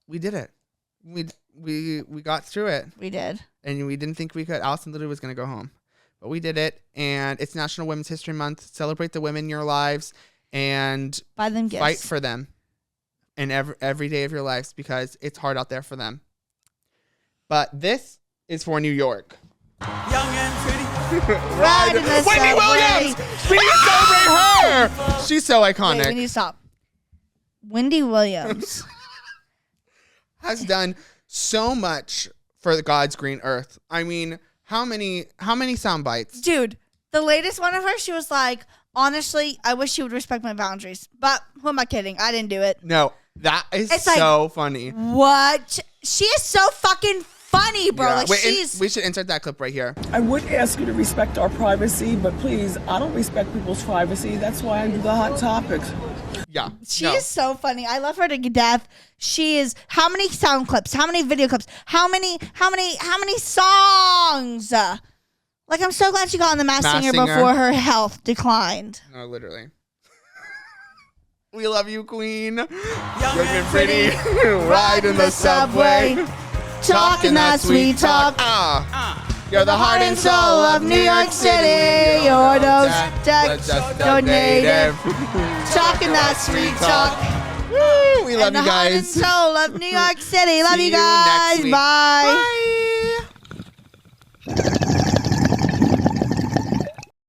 we did it. We got through it. We did. And we didn't think we could. Allison literally was going to go home. But we did it. And it's National Women's History Month. Celebrate the women in your lives. And buy them gifts. Fight for them in every day of your lives because it's hard out there for them. But this is for New York. Young and pretty. Ride in the Wendy subway. Williams! We need to celebrate her! She's so iconic. Wait, we need to stop. Wendy Williams has done so much for the God's green earth. I mean, how many sound bites? Dude, the latest one of her, she was like, honestly, I wish she would respect my boundaries. But who am I kidding? I didn't do it. No, that is It's so like, funny. What? She is so fucking funny, bro. Yeah. Like, Wait, she's... we should insert that clip right here. I would ask you to respect our privacy, but please, I don't respect people's privacy. That's why I do the hot topics. Yeah. She is so funny. I love her to death. She is... How many sound clips? How many video clips? How many songs? Like, I'm so glad she got on the Masked Singer before her health declined. No, literally. We love you, Queen. Young and pretty. Ride in the subway. Talking that sweet talk. You're the heart and soul of New York City. You're those no native. Talking that sweet talk. Woo, we love And you the heart and guys. soul of New York City. Love See you you next guys. week. Bye.